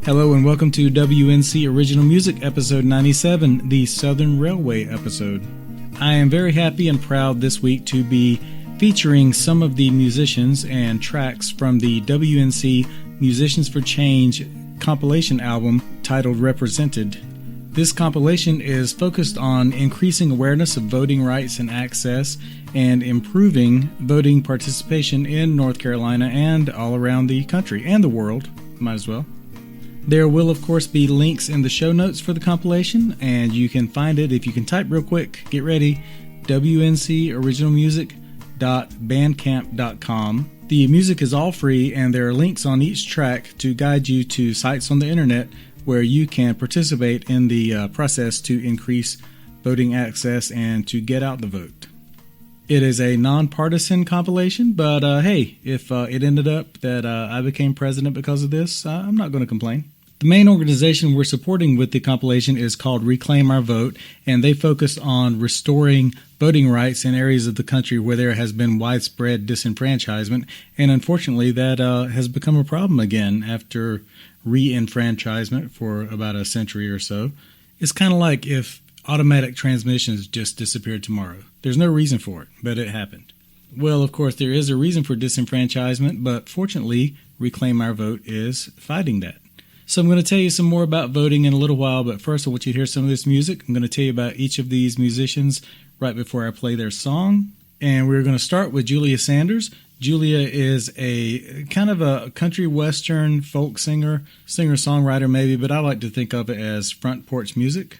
Hello and welcome to WNC Original Music episode 97, the Southern Railway episode. I am very happy and proud this week to be featuring some of the musicians and tracks from the WNC Musicians For Change compilation album titled Represented. This compilation is focused on increasing awareness of voting rights and access and improving voting participation in North Carolina and all around the country and the world, might as well. There will, of course, be links in the show notes for the compilation, and you can find it if you can type real quick. Get ready, wncoriginalmusic.bandcamp.com. The music is all free, and there are links on each track to guide you to sites on the internet where you can participate in the process to increase voting access and to get out the vote. It is a nonpartisan compilation, but hey, if it ended up that I became president because of this, I'm not going to complain. The main organization we're supporting with the compilation is called Reclaim Our Vote, and they focus on restoring voting rights in areas of the country where there has been widespread disenfranchisement, and unfortunately that has become a problem again after re-enfranchisement for about a century or so. It's kind of like if automatic transmissions just disappeared tomorrow. There's no reason for it, but it happened. Well, of course, there is a reason for disenfranchisement, but fortunately, Reclaim Our Vote is fighting that. So I'm going to tell you some more about voting in a little while, but first I want you to hear some of this music. I'm going to tell you about each of these musicians right before I play their song. And we're going to start with Julia Sanders. Julia is a kind of a country western folk singer-songwriter maybe, but I like to think of it as front porch music.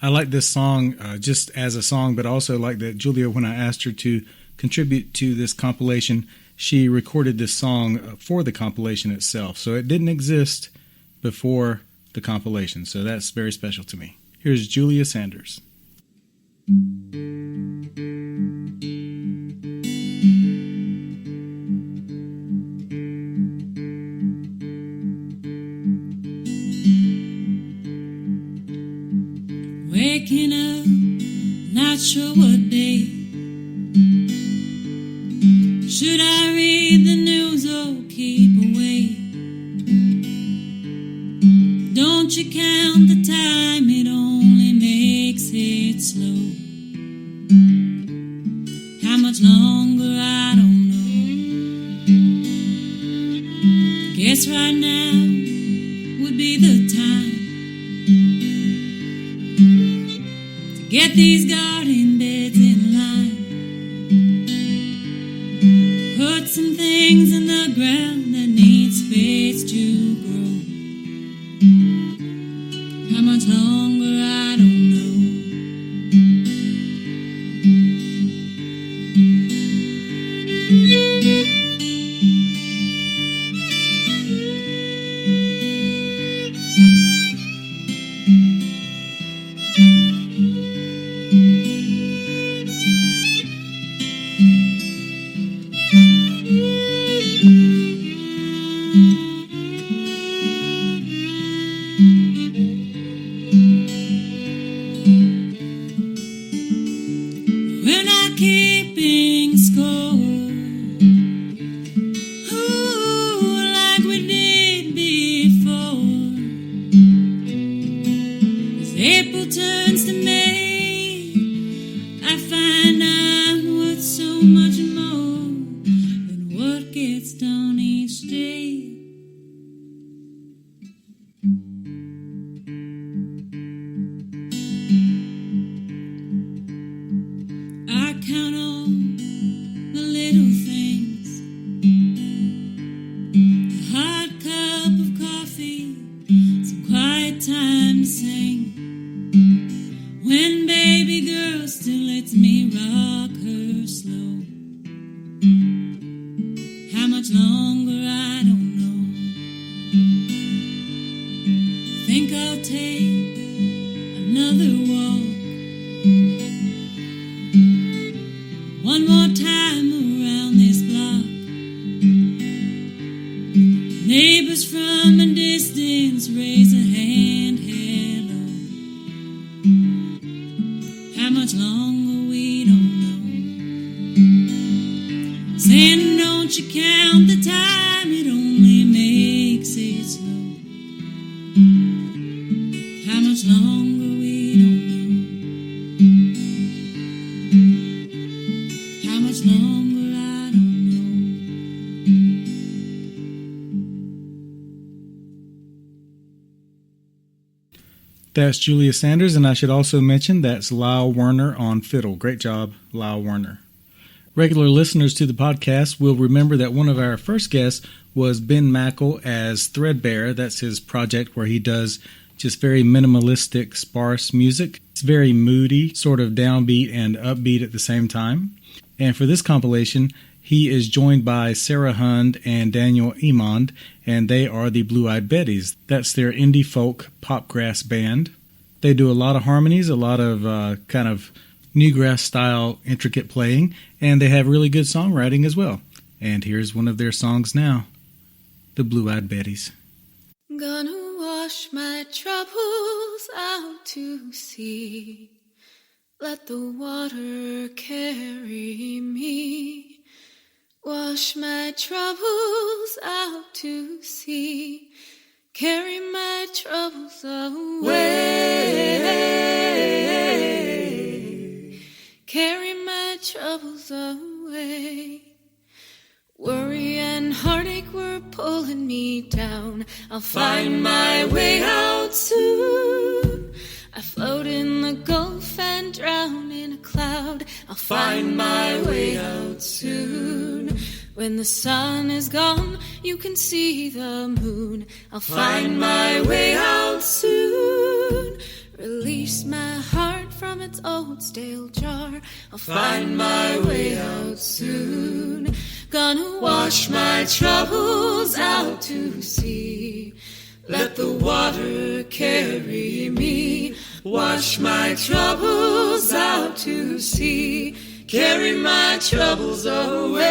I like this song just as a song, but also like that Julia, when I asked her to contribute to this compilation, she recorded this song for the compilation itself. So it didn't exist before the compilation. So that's very special to me. Here's Julia Sanders. Waking up, not sure what day. Should I read the news or keep away? Don't you count the time, it only makes it slow. How much longer, I don't know. Guess right now would be the time to get these garden beds in line. Put some things in the ground that need space to grow. How much longer, I don't know. We're not keeping score, ooh, like we did before. As April turns to May, I find I'm worth so much more than what gets done each day. I count on the little things, a hot cup of coffee, some quiet time to sing. When baby girl still lets me rock her slow. How much longer, I don't know. Think I'll take another walk. One more time around this block. Neighbors from a distance raise a hand, hello. How much longer, we don't know. Saying don't you count the time, it only makes it slow. That's Julia Sanders, and I should also mention that's Lyle Werner on fiddle. Great job, Lyle Werner. Regular listeners to the podcast will remember that one of our first guests was Ben Mackle as Threadbare. That's his project where he does just very minimalistic, sparse music. It's very moody, sort of downbeat and upbeat at the same time. And for this compilation, he is joined by Sarah Hund and Daniel Emond, and they are the Blue Eyed Betties. That's their indie folk popgrass band. They do a lot of harmonies, a lot of kind of newgrass style intricate playing, and they have really good songwriting as well. And here's one of their songs now, the Blue Eyed Betties. Gonna wash my troubles out to sea. Let the water carry me. Wash my troubles out to sea. Carry my troubles away. Carry my troubles away. Worry and heartache were pulling me down. I'll find my way out soon. I float in the Gulf and drown in a cloud. I'll find my way out soon. When the sun is gone, you can see the moon. I'll find my way out soon. Release my heart from its old stale jar. I'll find my way out soon. Gonna wash my troubles out to sea. Let the water carry me. Wash my troubles out to sea. Carry my troubles away.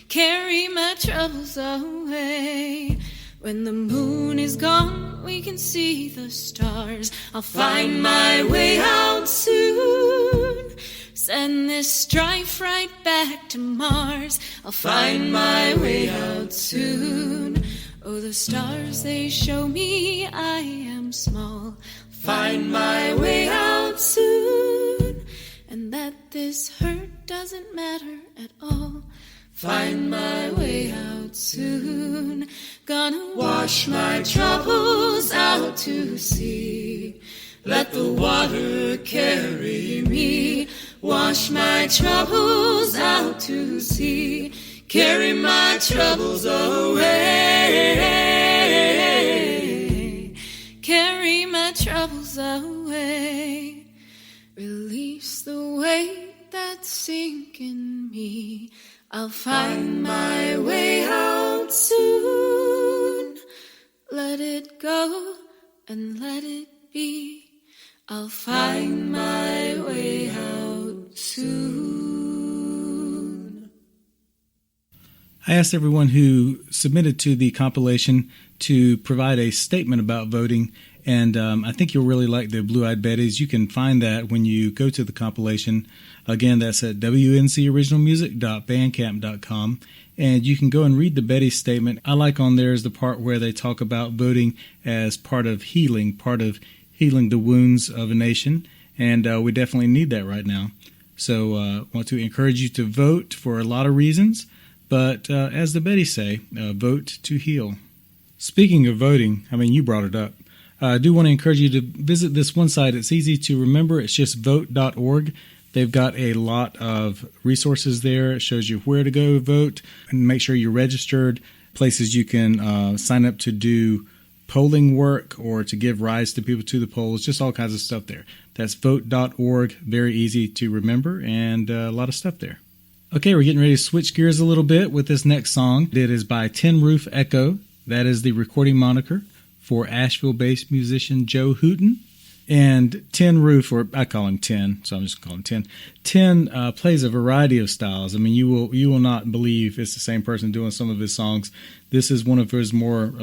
Carry my troubles away. When the moon is gone, we can see the stars. I'll find my way out soon. Send this strife right back to Mars. I'll find my way out soon. Oh, the stars, they show me I am small. Find my way out soon. And that this hurt doesn't matter at all. Find my way out soon. Gonna wash my troubles out to sea. Let the water carry me. Wash my troubles out to sea. Carry my troubles away. Carry my troubles away. Release the weight that's sinking me. I'll find my way out soon. Let it go and let it be. I'll find my way out soon. I asked everyone who submitted to the compilation to provide a statement about voting, and I think you'll really like the Blue Eyed Betties. You can find that when you go to the compilation. Again, that's at wncoriginalmusic.bandcamp.com, and you can go and read the Betty's statement. I like on there is the part where they talk about voting as part of healing the wounds of a nation, and we definitely need that right now. So I want to encourage you to vote for a lot of reasons, but as the Bettys say, vote to heal. Speaking of voting, I mean, you brought it up. I do want to encourage you to visit this one site. It's easy to remember. It's just vote.org. They've got a lot of resources there. It shows you where to go vote and make sure you're registered, places you can sign up to do polling work or to give rides to people to the polls, just all kinds of stuff there. That's vote.org. Very easy to remember and a lot of stuff there. Okay, we're getting ready to switch gears a little bit with this next song. It is by Tin Roof Echo. That is the recording moniker for Asheville-based musician Joe Hooten. And Tin Roof, or I call him Tin, so I'm just calling him Tin. Tin plays a variety of styles. I mean, you will not believe it's the same person doing some of his songs. This is one of his more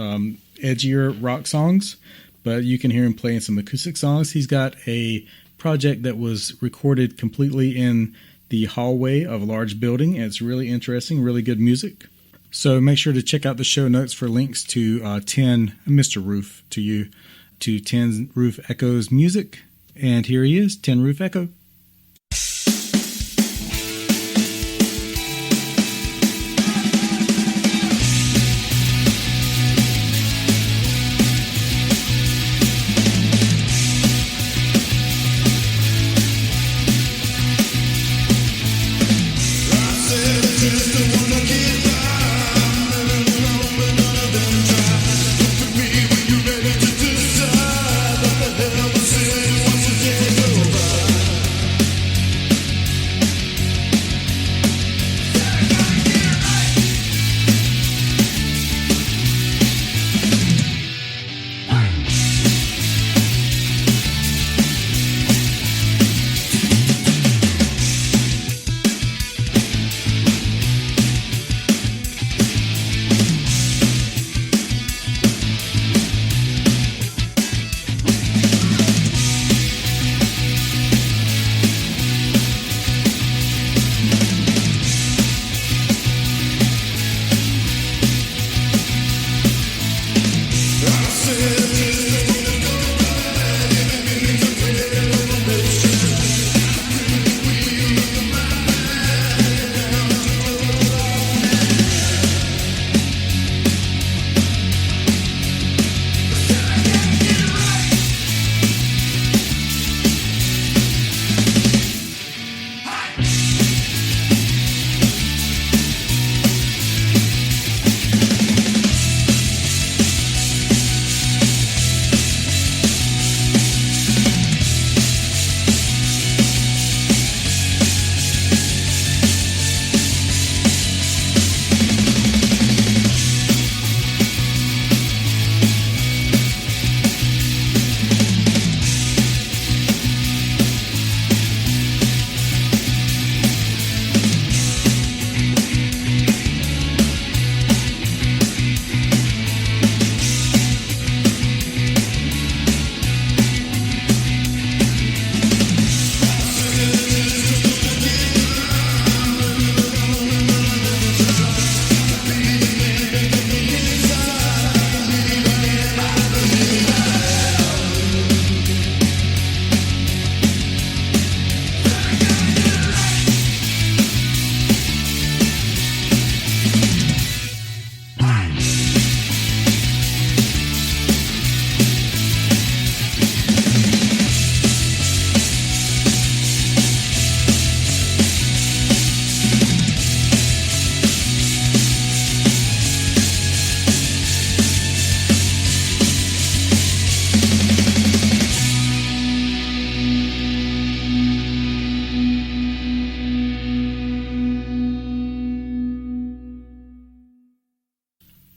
edgier rock songs, but you can hear him playing some acoustic songs. He's got a project that was recorded completely in the hallway of a large building, and it's really interesting, really good music. So make sure to check out the show notes for links to Tin, Mr. Roof, to you, to Tin Roof Echo's music. And here he is, Tin Roof Echo.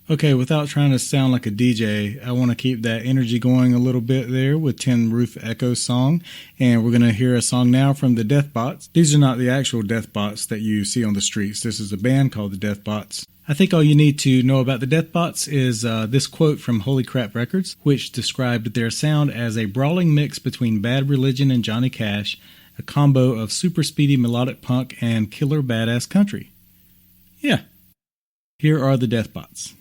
Okay, without trying to sound like a DJ, I want to keep that energy going a little bit there with Tin Roof Echo's song. And we're going to hear a song now from the Deathbots. These are not the actual Deathbots that you see on the streets. This is a band called the Deathbots. I think all you need to know about the Deathbots is this quote from Holy Crap Records, which described their sound as a brawling mix between Bad Religion and Johnny Cash, a combo of super speedy melodic punk and killer badass country. Yeah, here are the Deathbots.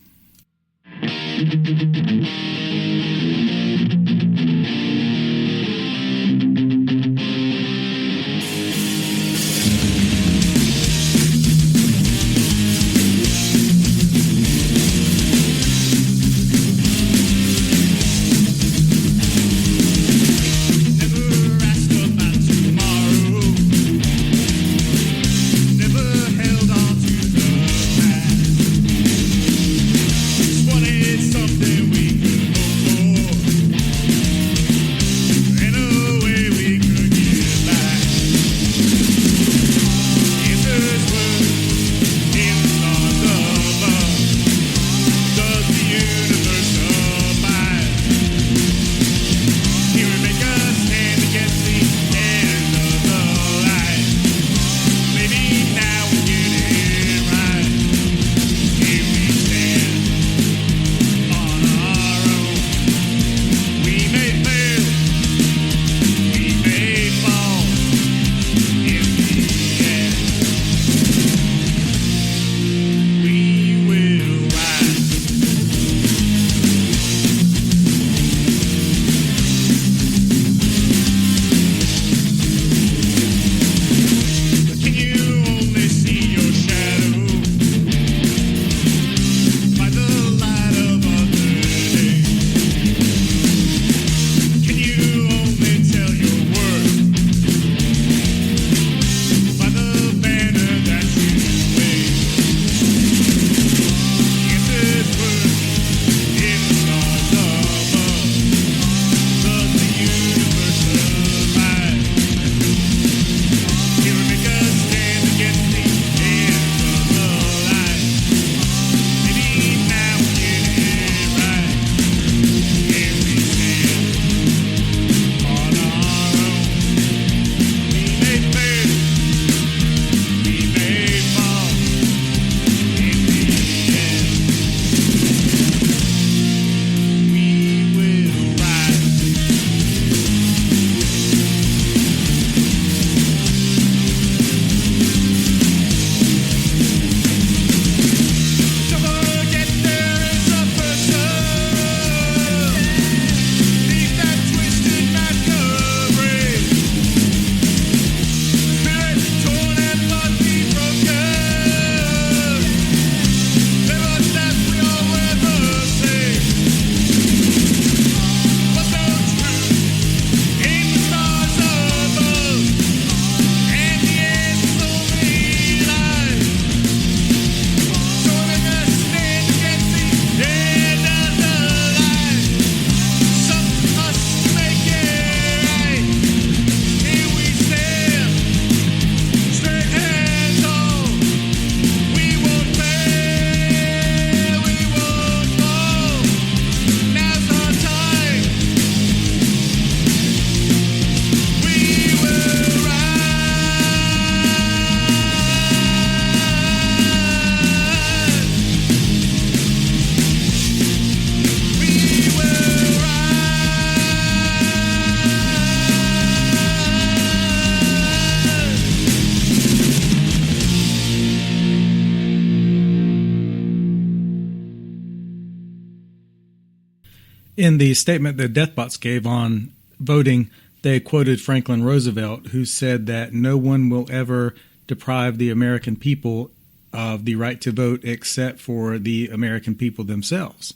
In the statement that Deathbots gave on voting, they quoted Franklin Roosevelt, who said that no one will ever deprive the American people of the right to vote except for the American people themselves.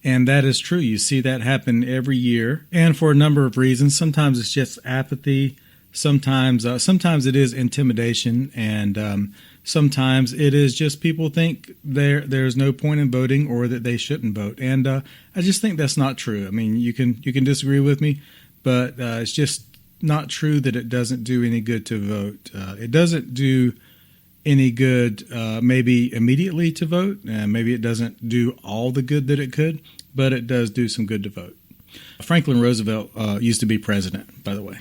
And that is true. You see that happen every year, and for a number of reasons. Sometimes it's just apathy. Sometimes it is intimidation, and sometimes it is just people think there's no point in voting or that they shouldn't vote. And I just think that's not true. I mean, you can disagree with me, but it's just not true that it doesn't do any good to vote. It doesn't do any good maybe immediately to vote. Maybe it doesn't do all the good that it could, but it does do some good to vote. Franklin Roosevelt used to be president, by the way.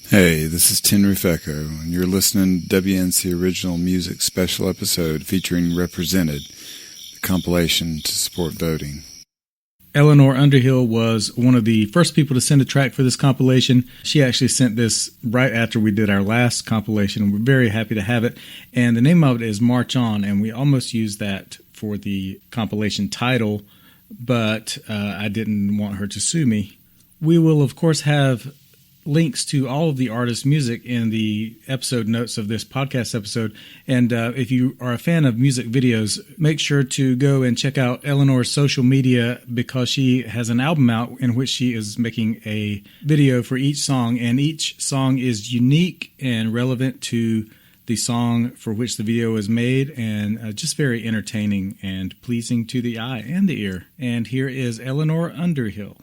Hey, this is Tin Roof Echo, and you're listening to WNC Original Music Special Episode featuring Represented, the compilation to support voting. Eleanor Underhill was one of the first people to send a track for this compilation. She actually sent this right after we did our last compilation, and we're very happy to have it. And the name of it is March On, and we almost used that for the compilation title, but I didn't want her to sue me. We will, of course, have links to all of the artist's music in the episode notes of this podcast episode. And if you are a fan of music videos, make sure to go and check out Eleanor's social media, because she has an album out in which she is making a video for each song, and each song is unique and relevant to the song for which the video is made, and just very entertaining and pleasing to the eye and the ear. And here is Eleanor Underhill.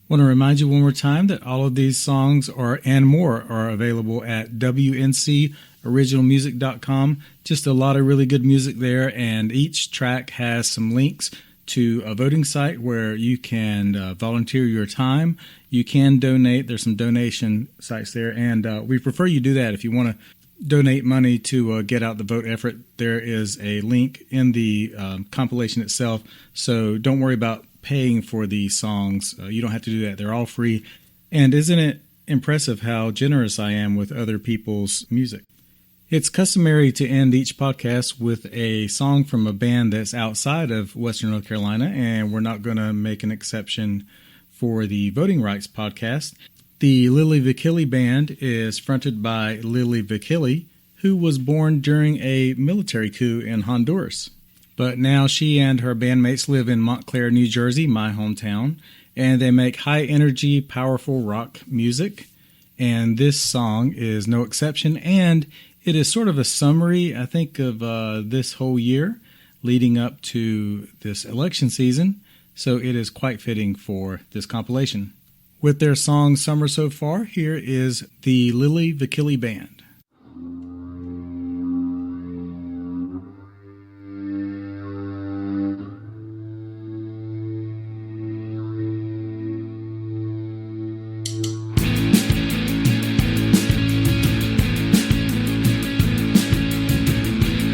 Want to remind you one more time that all of these songs and more are available at WNCOriginalmusic.com. Just a lot of really good music there, and each track has some links to a voting site where you can volunteer your time. You can donate. There's some donation sites there, and we prefer you do that. If you want to donate money to get out the vote effort, there is a link in the compilation itself, so don't worry about paying for these songs. You don't have to do that. They're all free. And isn't it impressive how generous I am with other people's music? It's customary to end each podcast with a song from a band that's outside of Western North Carolina, and we're not going to make an exception for the Voting Rights podcast. The Lily Vakili Band is fronted by Lily Vakili, who was born during a military coup in Honduras. But now she and her bandmates live in Montclair, New Jersey, my hometown, and they make high-energy, powerful rock music. And this song is no exception, and it is sort of a summary, I think, of this whole year leading up to this election season, so it is quite fitting for this compilation. With their song Summer So Far, here is the Lily Vakili Band.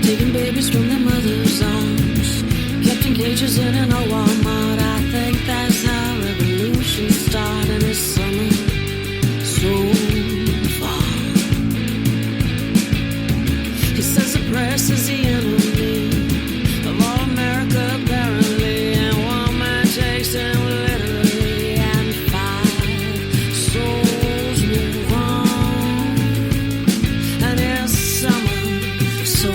Taking babies from their mother's arms, kept in cages in an old Walmart. I think that's how revolution started this summer. So far, he says the press is the enemy of all America, apparently, and one man takes them literally, and 5 souls move on, and it's summer. So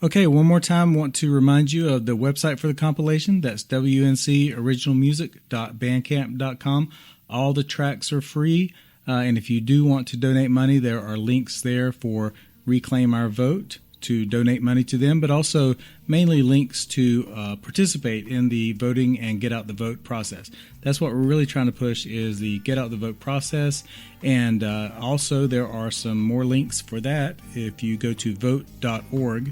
Okay, one more time, want to remind you of the website for the compilation. That's WNCOriginalmusic.bandcamp.com. All the tracks are free, and if you do want to donate money, there are links there for Reclaim Our Vote to donate money to them, but also mainly links to participate in the voting and get out the vote process. That's what we're really trying to push, is the get out the vote process, and also there are some more links for that. If you go to vote.org,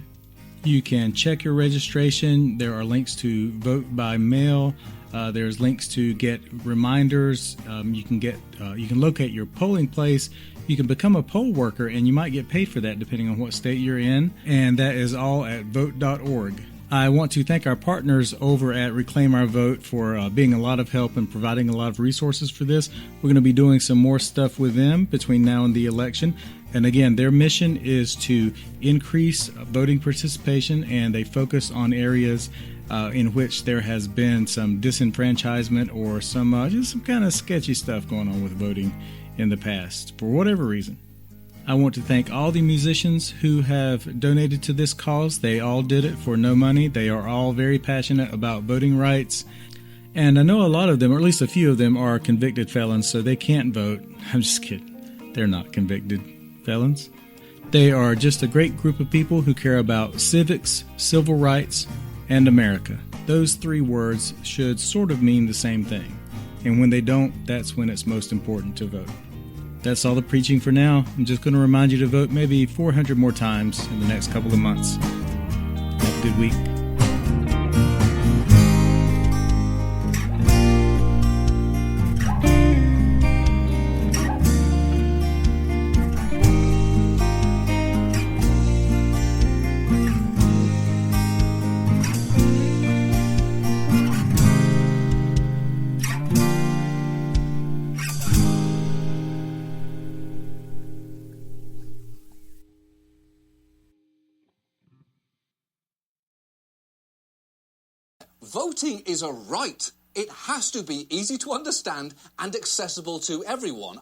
you can check your registration. There are links to vote by mail. There's links to get reminders. You can locate your polling place. You can become a poll worker, and you might get paid for that depending on what state you're in. And that is all at vote.org. I want to thank our partners over at Reclaim Our Vote for being a lot of help and providing a lot of resources for this. We're going to be doing some more stuff with them between now and the election. And again, their mission is to increase voting participation, and they focus on areas in which there has been some disenfranchisement or some just some kind of sketchy stuff going on with voting in the past, for whatever reason. I want to thank all the musicians who have donated to this cause. They all did it for no money. They are all very passionate about voting rights. And I know a lot of them, or at least a few of them, are convicted felons, so they can't vote. I'm just kidding. They're not convicted felons. They are just a great group of people who care about civics, civil rights, and America. Those three words should sort of mean the same thing. And when they don't, that's when it's most important to vote. That's all the preaching for now. I'm just going to remind you to vote maybe 400 more times in the next couple of months. Have a good week. Voting is a right. It has to be easy to understand and accessible to everyone.